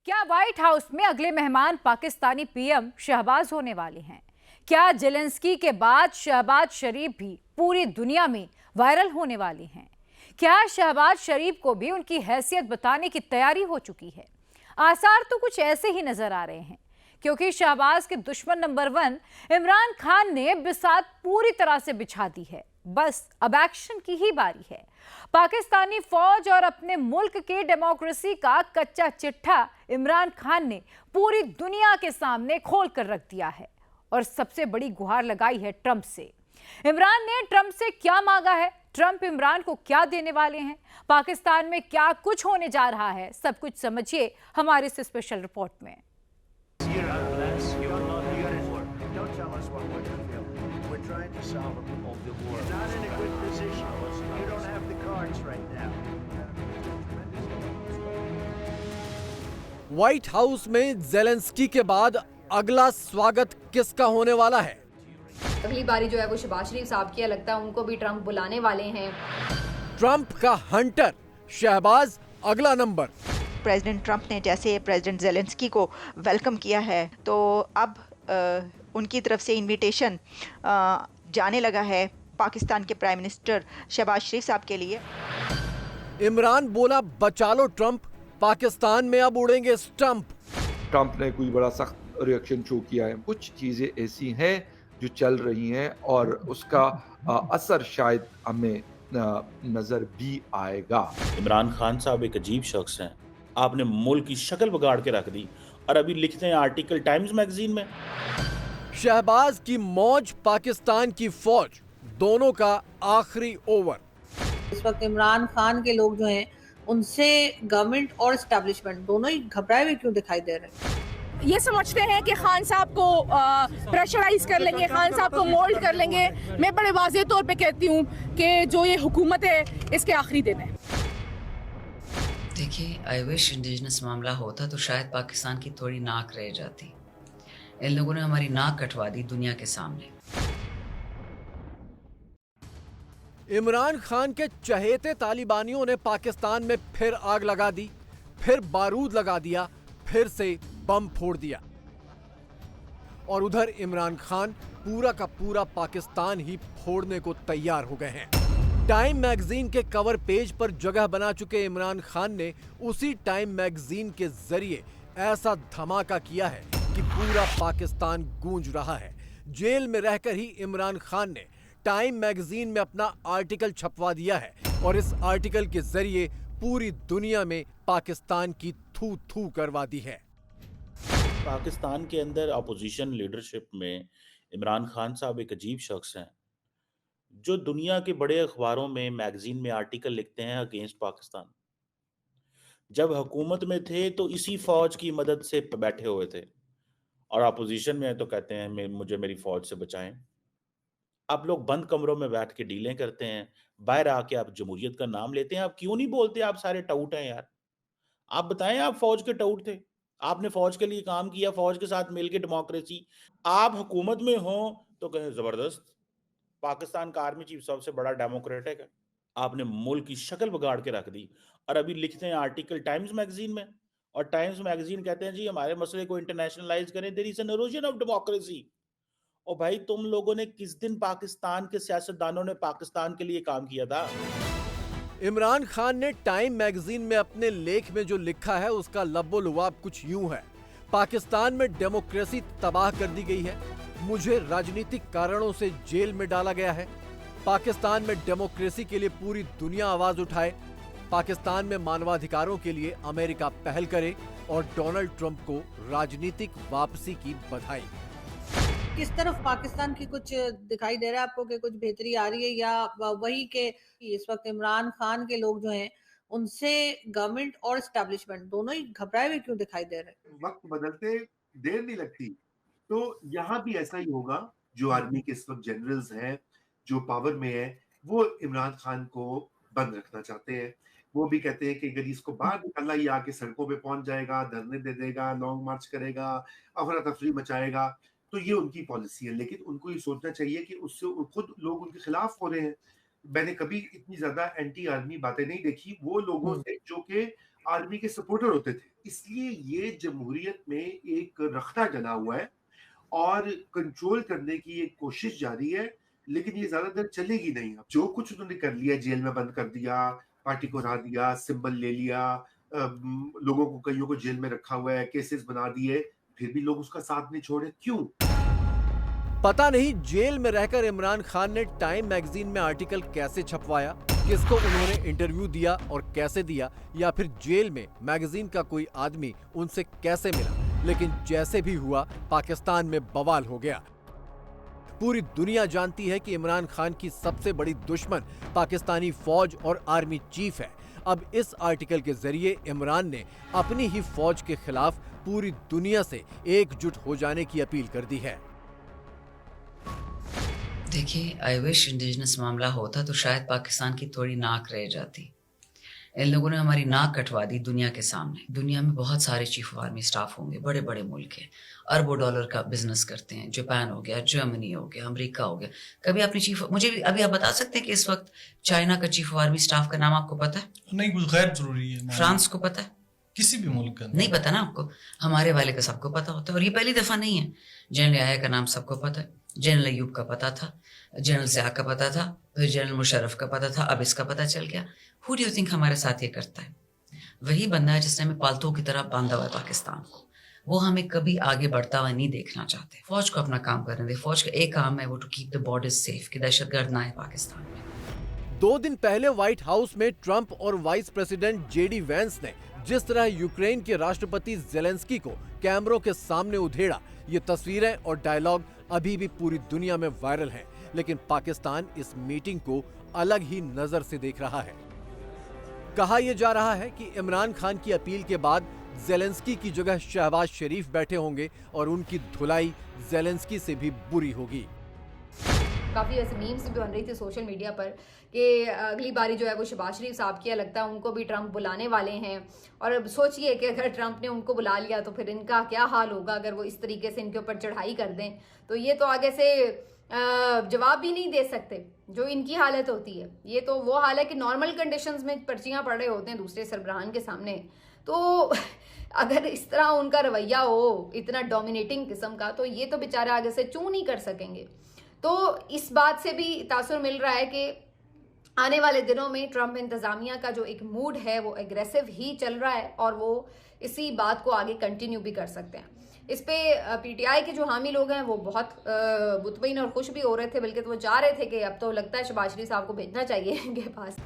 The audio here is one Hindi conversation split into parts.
क्या व्हाइट हाउस में अगले मेहमान पाकिस्तानी पीएम शहबाज होने वाले हैं? क्या जेलेंस्की के बाद शहबाज शरीफ भी पूरी दुनिया में वायरल होने वाली हैं? क्या शहबाज शरीफ को भी उनकी हैसियत बताने की तैयारी हो चुकी है? आसार तो कुछ ऐसे ही नजर आ रहे हैं, क्योंकि शहबाज के दुश्मन नंबर 1 इमरान खान ने बिसात पूरी तरह से बिछा दी है। बस अब एक्शन की ही बारी है। पाकिस्तानी फौज और अपने मुल्क के डेमोक्रेसी का कच्चा चिट्ठा इमरान खान ने पूरी दुनिया के सामने खोल कर रख दिया है और सबसे बड़ी गुहार लगाई है ट्रंप से। इमरान ने ट्रंप से क्या मांगा है? ट्रंप इमरान को क्या देने वाले हैं? पाकिस्तान में क्या कुछ होने जा रहा है? सब कुछ समझिए हमारे इस स्पेशल रिपोर्ट में। व्हाइट हाउस में जेलेंस्की के बाद अगला स्वागत किसका होने वाला है? अगली बारी जो है वो शहबाज शरीफ साहब की है, लगता है उनको भी ट्रंप बुलाने वाले हैं। ट्रंप का हंटर शहबाज अगला नंबर। प्रेसिडेंट ट्रंप ने जैसे प्रेसिडेंट जेलेंस्की को वेलकम किया है, तो अब उनकी तरफ से इनविटेशन जाने लगा है पाकिस्तान के प्राइम मिनिस्टर शहबाज शरीफ साहब के लिए। इमरान बोला बचा लो ट्रंप, पाकिस्तान में अब उड़ेंगे स्टंप। ट्रंप ने कोई बड़ा सख्त रिएक्शन शो किया है। कुछ चीज़ें ऐसी हैं जो चल रही हैं और उसका असर शायद हमें नज़र भी आएगा। इमरान खान साहब एक अजीब शख्स हैं। आपने मुल्क की शक्ल बिगाड़ के रख दी और अभी लिखते हैं आर्टिकल टाइम्स मैगजीन में। शहबाज की मौज, पाकिस्तान की फौज, दोनों का आखिरी ओवर। इस वक्त इमरान खान के लोग जो हैं उनसे गवर्नमेंट और एस्टेब्लिशमेंट दोनों ही घबराए हुए क्यों दिखाई दे रहे हैं? ये समझते हैं कि खान साहब को प्रेशराइज कर लेंगे, खान साहब को मोल्ड कर लेंगे। मैं बड़े वाज़ेह तौर पे कहती हूँ कि जो ये हुकूमत है इसके आखिरी दिन है। देखिए, आई विश इंडिजिनस मामला होता तो शायद पाकिस्तान की थोड़ी नाक रह जाती। इन लोगों ने हमारी नाक कटवा दी दुनिया के सामने। इमरान खान के चहेते तालिबानियों ने पाकिस्तान में फिर आग लगा दी, फिर बारूद लगा दिया, फिर से बम फोड़ दिया। और उधर इमरान खान पूरा का पूरा पाकिस्तान ही फोड़ने को तैयार हो गए हैं। टाइम मैगजीन के कवर पेज पर जगह बना चुके इमरान खान ने उसी टाइम मैगजीन के जरिए ऐसा धमाका किया है कि पूरा पाकिस्तान गूंज रहा है। जेल में रहकर ही इमरान खान ने टाइम मैगजीन में अपना आर्टिकल छपवा दिया है और इस आर्टिकल के जरिए पूरी दुनिया में पाकिस्तान की थू थू करवा दी है। पाकिस्तान के अंदर अपोजिशन लीडरशिप में इमरान खान साहब एक अजीब शख्स हैं जो दुनिया के बड़े अखबारों में मैगजीन में आर्टिकल लिखते हैं अगेंस्ट पाकिस्तान। जब हुकूमत में थे तो इसी फौज की मदद से बैठे हुए थे और अपोजिशन में है तो कहते हैं मुझे मेरी फौज से बचाएं। आप लोग बंद कमरों में बैठ के डीलें करते हैं, बाहर आके आप जमहूरियत का नाम लेते हैं। आप क्यों नहीं बोलते? आप सारे टाउट हैं यार। आप बताएं, आप फौज के टाउट थे, आपने फौज के लिए काम किया, फौज के साथ मिलकर डेमोक्रेसी। आप हुकूमत में हो तो कहें जबरदस्त, पाकिस्तान का आर्मी चीफ सबसे बड़ा डेमोक्रेटिक है। आपने मुल्क की शक्ल बिगाड़ के रख दी और अभी लिखते हैं आर्टिकल टाइम्स मैगजीन में और टाइम्स मैगजीन कहते हैं जी हमारे मसले को इंटरनेशनलाइज करें, there is an erosion of democracy. और भाई, तुम लोगों ने किस दिन पाकिस्तान के सियासतदानों ने पाकिस्तान के लिए काम किया था? इमरान खान ने टाइम मैगजीन में अपने लेख में जो लिखा है उसका लब्बो लुआब कुछ यूं है। पाकिस्तान में डेमोक्रेसी तबाह कर दी गई है, मुझे राजनीतिक कारणों से जेल में डाला गया है। पाकिस्तान में डेमोक्रेसी के लिए पूरी दुनिया आवाज उठाए, पाकिस्तान में मानवाधिकारों के लिए अमेरिका पहल करे और डोनाल्ड ट्रंप को राजनीतिक वापसी की बधाई। किस तरफ पाकिस्तान की कुछ दिखाई दे रहा है आपको कि कुछ बेहतरी आ रही है, या वही के इस वक्त इमरान खान के लोग जो हैं उनसे गवर्नमेंट और एस्टेब्लिशमेंट दोनों ही घबराए हुए क्यों दिखाई दे रहे हैं? वक्त बदलते देर नहीं लगती, तो यहाँ भी ऐसा ही होगा। जो आर्मी के इस वक्त जनरल्स हैं, जो पावर में है, वो इमरान खान को बंद रखना चाहते हैं। वो भी कहते हैं कि अगर इसको बाहर निकालना, ये आके सड़कों पे पहुंच जाएगा, धरने दे देगा, लॉन्ग मार्च करेगा, अफरा तफरी मचाएगा, तो ये उनकी पॉलिसी है। लेकिन उनको ये सोचना चाहिए कि उससे खुद लोग उनके खिलाफ हो रहे हैं। मैंने कभी इतनी ज्यादा एंटी आर्मी बातें नहीं देखी वो लोगों से जो कि आर्मी के सपोर्टर होते थे। इसलिए ये जमहूरियत में एक रखना जना हुआ है और कंट्रोल करने की एक कोशिश जारी है, लेकिन ये ज़्यादा देर चलेगी नहीं। अब जो कुछ उन्होंने कर लिया, जेल में बंद कर दिया, पार्टी को हरा दिया, सिंबल ले लिया, लोगों को, कईयों को जेल में रखा हुआ है, केसेस बना दिए, फिर भी लोग उसका साथ नहीं छोड़े, क्यों? पता नहीं जेल में रहकर इमरान खान ने टाइम मैगजीन में आर्टिकल कैसे छपवाया, किसको उन्होंने इंटरव्यू दिया और कैसे दिया, या फिर जेल में मैगजीन का कोई आदमी उनसे कैसे मिला, लेकिन जैसे भी हुआ पाकिस्तान में बवाल हो गया। पूरी दुनिया जानती है कि इमरान खान की सबसे बड़ी दुश्मन पाकिस्तानी फौज और आर्मी चीफ है। अब इस आर्टिकल के जरिए इमरान ने अपनी ही फौज के खिलाफ पूरी दुनिया से एकजुट हो जाने की अपील कर दी है। देखिए, आई विश इंडिजिनस मामला होता तो शायद पाकिस्तान की थोड़ी नाक रह जाती। इन लोगों ने हमारी नाक कटवा दी दुनिया के सामने। दुनिया में बहुत सारे चीफ ऑफ आर्मी स्टाफ होंगे, बड़े बड़े मुल्क हैं, अरबों डॉलर का बिजनेस करते हैं। जापान हो गया, जर्मनी हो गया, अमेरिका हो गया। कभी अपनी मुझे भी अभी आप बता सकते हैं कि इस वक्त चाइना का चीफ ऑफ आर्मी स्टाफ का नाम आपको पता है? नहीं, कुछ गैर जरूरी है। फ्रांस को पता है? किसी भी मुल्क का नहीं पता ना आपको। हमारे वाले का सबको पता होता है, और ये पहली दफा नहीं है। जनरल याह्या का नाम सबको पता है, जनरल अयूब का पता था, जनरल ज़िया का पता था, फिर जनरल मुशर्रफ का पता था, अब इसका पता चल गया। हु डू यू थिंक हमारे साथ ये करता है? वही बंदा है जिसने हमें पालतू की तरह बांधा हुआ है पाकिस्तान को। वो हमें कभी आगे बढ़ता हुआ नहीं देखना चाहते। फौज को अपना काम करने दे। फौज का एक काम है वो to keep the borders safe, कि दहशतगर्द ना है पाकिस्तान में। 2 दिन पहले व्हाइट हाउस में ट्रंप और वाइस प्रेसिडेंट जेडी वैंस ने जिस तरह यूक्रेन के राष्ट्रपति जेलेंस्की को कैमरों के सामने उधेड़ा, ये तस्वीरें और डायलॉग अभी भी पूरी दुनिया में वायरल हैं। लेकिन पाकिस्तान इस मीटिंग को अलग ही नजर से देख रहा है। कहा यह जा रहा है कि इमरान खान की अपील के बाद जेलेंस्की की जगह शहबाज शरीफ बैठे होंगे और उनकी धुलाई जेलेंस्की से भी बुरी होगी। काफ़ी ऐसे मीम्स भी बन रही थी सोशल मीडिया पर कि अगली बारी जो है वो शहबाज शरीफ साहब की, लगता है उनको भी ट्रंप बुलाने वाले हैं। और अब सोचिए कि अगर ट्रंप ने उनको बुला लिया तो फिर इनका क्या हाल होगा अगर वो इस तरीके से इनके ऊपर चढ़ाई कर दें। तो ये तो आगे से जवाब भी नहीं दे सकते जो इनकी हालत होती है। ये तो वो हाल है कि नॉर्मल कंडीशंस में पर्चियां पड़ रहे होते हैं दूसरे सरबराहान के सामने। तो अगर इस तरह उनका रवैया हो इतना डोमिनेटिंग किस्म का, तो ये तो बेचारे आगे से चूं नहीं कर सकेंगे। तो इस बात से भी तासुर मिल रहा है कि आने वाले दिनों में ट्रंप इंतजामिया का जो एक मूड है वो एग्रेसिव ही चल रहा है, और वो इसी बात को आगे कंटिन्यू भी कर सकते हैं। इस पे पीटीआई के जो हामी लोग हैं वो बहुत मुतमईन और खुश भी हो रहे थे, बल्कि तो वो चाह रहे थे कि अब तो लगता है शहबाज शरीफ साहब को भेजना चाहिए इनके पास।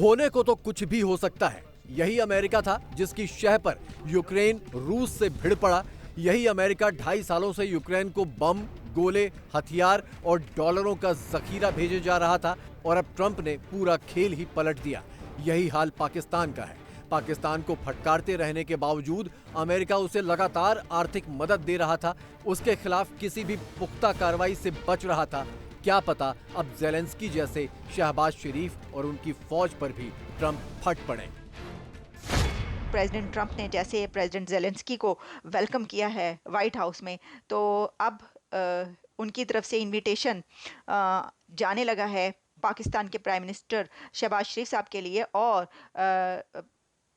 होने को तो कुछ भी हो सकता है। यही अमेरिका था जिसकी शह पर यूक्रेन रूस से भिड़ पड़ा। यही अमेरिका 2.5 सालों से यूक्रेन को बम, गोले, हथियार और डॉलरों का जखीरा भेजे जा रहा था, और अब ट्रंप ने पूरा खेल ही पलट दिया। यही हाल पाकिस्तान का है। पाकिस्तान को फटकारते रहने के बावजूद अमेरिका उसे लगातार आर्थिक मदद दे रहा था, उसके खिलाफ किसी भी पुख्ता कार्रवाई से बच रहा था। क्या पता अब जेलेंस्की जैसे शहबाज शरीफ और उनकी फौज पर भी ट्रंप फट पड़े। प्रेसिडेंट ट्रंप ने जैसे प्रेसिडेंट जेलेंस्की को वेलकम किया है व्हाइट हाउस में, तो अब उनकी तरफ से इनविटेशन जाने लगा है पाकिस्तान के प्राइम मिनिस्टर शहबाज शरीफ साहब के लिए, और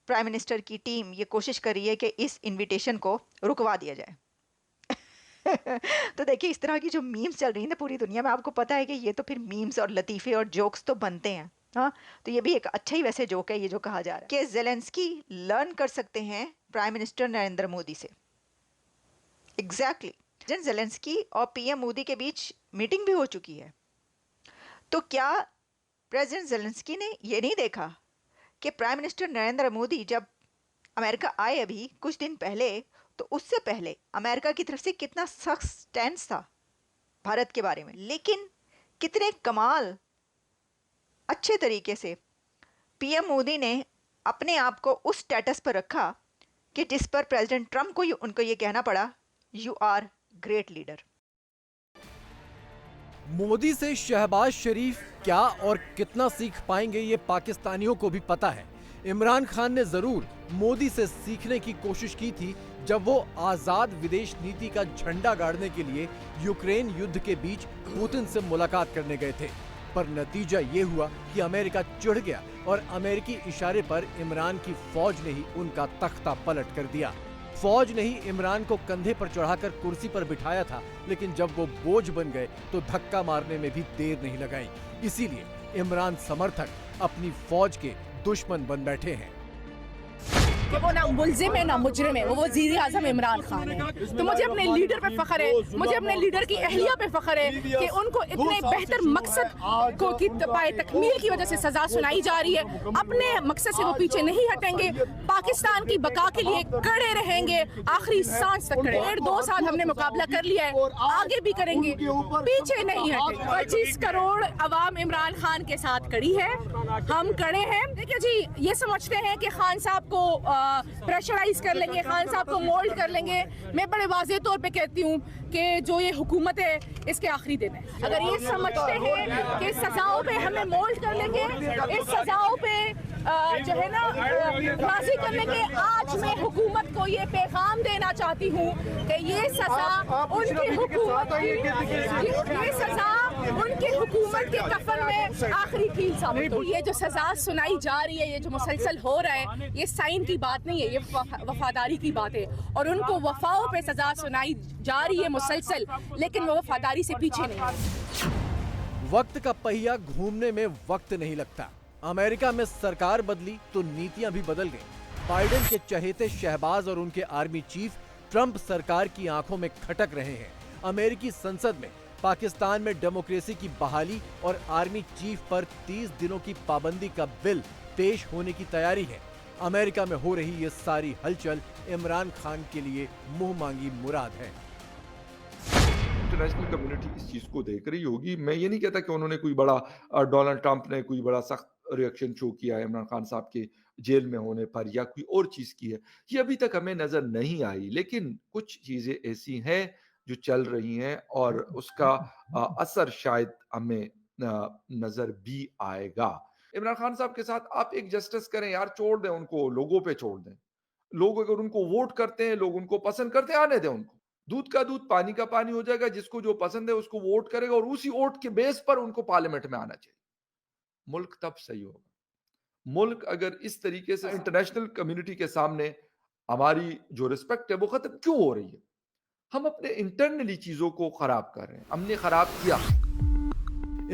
प्राइम मिनिस्टर की टीम ये कोशिश कर रही है कि इस इनविटेशन को रुकवा दिया जाए। तो देखिए, इस तरह की जो मीम्स चल रही हैं ना पूरी दुनिया में, आपको पता है कि ये तो फिर मीम्स और लतीफ़े और जोक्स तो बनते हैं। हाँ, तो ये भी एक अच्छा ही वैसे जोक है ये जो कहा जा रहा है कि जेलेंस्की लर्न कर सकते हैं प्राइम मिनिस्टर नरेंद्र मोदी से। एग्जैक्टली, जेलेंस्की और पीएम मोदी के बीच मीटिंग भी हो चुकी है। तो क्या प्रेसिडेंट जेलेंस्की ने ये नहीं देखा कि प्राइम मिनिस्टर नरेंद्र मोदी जब अमेरिका आए अभी कुछ दिन पहले, तो उससे पहले अमेरिका की तरफ से कितना सख्त स्टैंड था भारत के बारे में, लेकिन कितने कमाल अच्छे तरीके से पीएम मोदी ने अपने आप को उस स्टेटस पर रखा कि जिस पर प्रेसिडेंट ट्रंप को उनको ये कहना पड़ा, you are great leader. Modi से शहबाज शरीफ क्या और कितना सीख पाएंगे ये पाकिस्तानियों को भी पता है। इमरान खान ने जरूर मोदी से सीखने की कोशिश की थी जब वो आजाद विदेश नीति का झंडा गाड़ने के लिए यूक्रेन युद्ध के बीच पुतिन से मुलाकात करने गए थे, पर नतीजा ये हुआ कि अमेरिका चिढ़ गया और अमेरिकी इशारे पर इमरान की फौज ने ही उनका तख्ता पलट कर दिया। फौज ने ही इमरान को कंधे पर चढ़ाकर कुर्सी पर बिठाया था, लेकिन जब वो बोझ बन गए तो धक्का मारने में भी देर नहीं लगाई। इसीलिए इमरान समर्थक अपनी फौज के दुश्मन बन बैठे हैं। कि वो ना मुल्जिम है ना मुजरिम है, वो वज़ीर आज़म इमरान खान है। तो मुझे अपने लीडर पे फख्र है, मुझे अपने लीडर की अहलिया पे फख्र है कि उनको इतने बेहतर मकसद को की पाए तकमील की वजह से सजा सुनाई जा रही है। अपने मकसद से वो पीछे नहीं हटेंगे, पाकिस्तान की बका के लिए खड़े रहेंगे, आखिरी सांस तक खड़े। 1.5-2 साल हमने मुकाबला कर लिया है, आगे भी करेंगे, पीछे नहीं हटेंगे। 25 करोड़ अवाम इमरान खान के साथ खड़ी है, हम खड़े हैं। देखिए जी, ये समझते हैं कि खान साहब को प्रेशराइज कर लेंगे, खान साहब को मोल्ड कर लेंगे। मैं बड़े वाज़ेह तौर पे कहती हूँ कि जो ये हुकूमत है इसके आखिरी दिन है। अगर ये समझते हैं कि सजाओं पे हमें मोल्ड कर लेंगे, इस सजाओं पे जो है ना राजी कर लेंगे, आज मैं हुकूमत को ये पैगाम देना चाहती हूँ कि ये सजा उनकी हुकूमत ये सजा उनकी हुकूमत के कफन में आखिरी कील साबित हो। ये जो सजा सुनाई जा रही है, ये जो मुसलसल हो रहा है, ये साइन की बात नहीं है, ये वफादारी की बात है। और उनको वफाओं पे सजा सुनाई जा रही है मुसलसल, लेकिन वो वफादारी से पीछे नहीं है। वक्त का पहिया घूमने में वक्त नहीं लगता। अमेरिका में सरकार बदली तो नीतियां भी बदल गई। बाइडेन के चहेते शहबाज और उनके आर्मी चीफ ट्रंप सरकार की आंखों में खटक रहे हैं। अमेरिकी संसद में पाकिस्तान में डेमोक्रेसी की बहाली और आर्मी चीफ पर 30 दिनों की पाबंदी का बिल पेश होने की तैयारी है। अमेरिका में हो रही ये सारी हलचल इमरान खान के लिए मुंह मांगी मुराद है। इंटरनेशनल कम्युनिटी इस चीज को देख रही होगी। मैं ये नहीं कहता कि उन्होंने कोई बड़ा, डोनाल्ड ट्रंप ने कोई बड़ा सख्त रिएक्शन शो किया है इमरान खान साहब के जेल में होने पर या कोई और चीज की है, ये अभी तक हमें नजर नहीं आई। लेकिन कुछ चीजें ऐसी हैं जो चल रही हैं और उसका असर शायद हमें नजर भी आएगा। इमरान खान साहब के साथ आप एक जस्टिस करें यार, छोड़ दें उनको, लोगों पे छोड़ दें। लोग अगर उनको वोट करते हैं, लोग उनको पसंद करते हैं, आने दें उनको। दूध का दूध पानी का पानी हो जाएगा, जिसको जो पसंद है उसको वोट करेगा और उसी वोट के बेस पर उनको पार्लियामेंट में आना चाहिए। मुल्क तब सही होगा। मुल्क अगर इस तरीके से इंटरनेशनल कम्युनिटी के सामने हमारी जो रिस्पेक्ट है वो खत्म क्यों हो रही है? हम अपने इंटरनली चीजों को खराब कर रहे हैं, हमने खराब किया।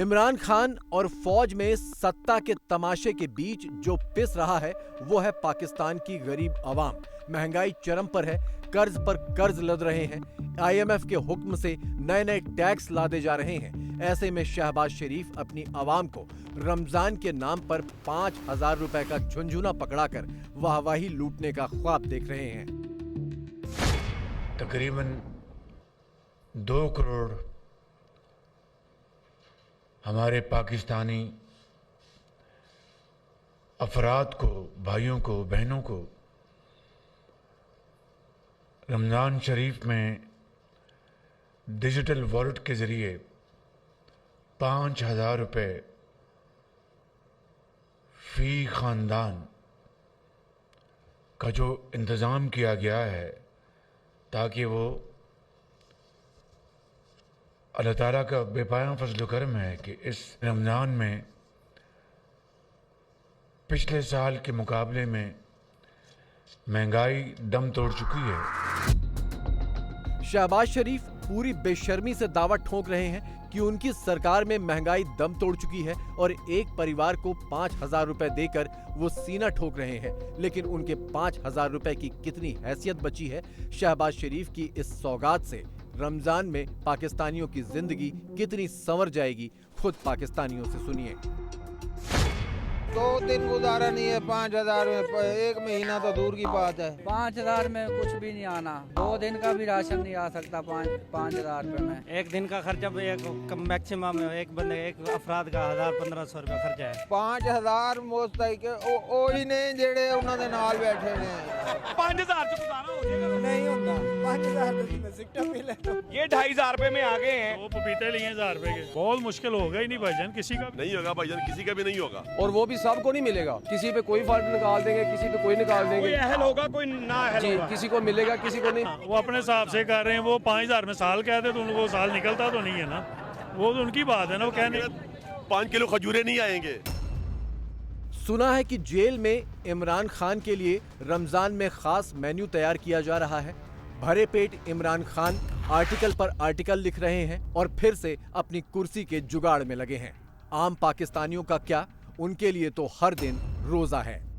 इमरान खान और फौज में सत्ता के तमाशे के बीच जो पिस रहा है वो है पाकिस्तान की गरीब आवाम। महंगाई चरम पर है, कर्ज पर कर्ज लद रहे हैं, IMF के हुक्म से नए नए टैक्स लादे जा रहे हैं। ऐसे में शहबाज शरीफ अपनी आवाम को रमजान के नाम पर 5,000 रुपए का झुंझुना पकड़ाकर वाहवाही लूटने का ख्वाब देख रहे हैं। तकरीबन 2 करोड़ हमारे पाकिस्तानी अफराद को, भाइयों को, बहनों को रमज़ान शरीफ में डिजिटल वॉलेट के ज़रिए 5,000 रुपये फ़ी ख़ानदान का जो इंतज़ाम किया गया है, ताकि वो अल्लाह ताला का बेपाया फजल करम है कि इस रमज़ान में पिछले साल के मुकाबले में महंगाई दम तोड़ चुकी है। शहबाज शरीफ पूरी बेशर्मी से दावा ठोक रहे हैं कि उनकी सरकार में महंगाई दम तोड़ चुकी है और एक परिवार को 5,000 रुपए देकर वो सीना ठोक रहे हैं। लेकिन उनके 5,000 रुपए की कितनी हैसियत बची है? शहबाज शरीफ की इस सौगात से रमजान में पाकिस्तानियों की जिंदगी कितनी संवर जाएगी, खुद पाकिस्तानियों से सुनिए। 2 दिन गुजारा नहीं है 5,000 में, 1 महीना तो दूर की बात है। 5,000 में कुछ भी नहीं आना, 2 दिन का भी राशन नहीं आ सकता 5,000 रुपए में। एक दिन का खर्चा मैक्सिमम एक बंदे एक अफराद का 1,000-1,500 रुपया खर्चा है। 5,000 मुस्तक ओही ने जेड़े उन्होंने नाल बैठे ने 5,000 च गुजारा हो जाएगा? नहीं होता। 5,000 में सिक्का मिले तो ये 2,500 रुपए में आ गए हैं। वो पपीते लिए 1,000 रुपए के, बहुत मुश्किल होगा ही नहीं भाईजान, किसी का नहीं होगा भाईजान, किसी का भी नहीं होगा। और वो भी सबको नहीं मिलेगा, किसी पे कोई फर्क निकाल देंगे, किसी पे कोई निकाल देंगे। कोई अहल होगा, कोई ना अहल होगा। किसी को मिलेगा, किसी को नहीं। वो अपने हिसाब से कर रहे हैं। वो 5,000 में साल कहते तो उनको साल निकलता तो नहीं है ना, वो तो उनकी बात है ना। वो कहने 5 किलो खजूरें नहीं आएंगे। सुना है कि जेल में इमरान खान के लिए रमजान में खास मेन्यू तैयार किया जा रहा है। भरे पेट इमरान खान आर्टिकल पर आर्टिकल लिख रहे हैं और फिर से अपनी कुर्सी के जुगाड़ में लगे हैं। आम पाकिस्तानियों का क्या, उनके लिए तो हर दिन रोजा है।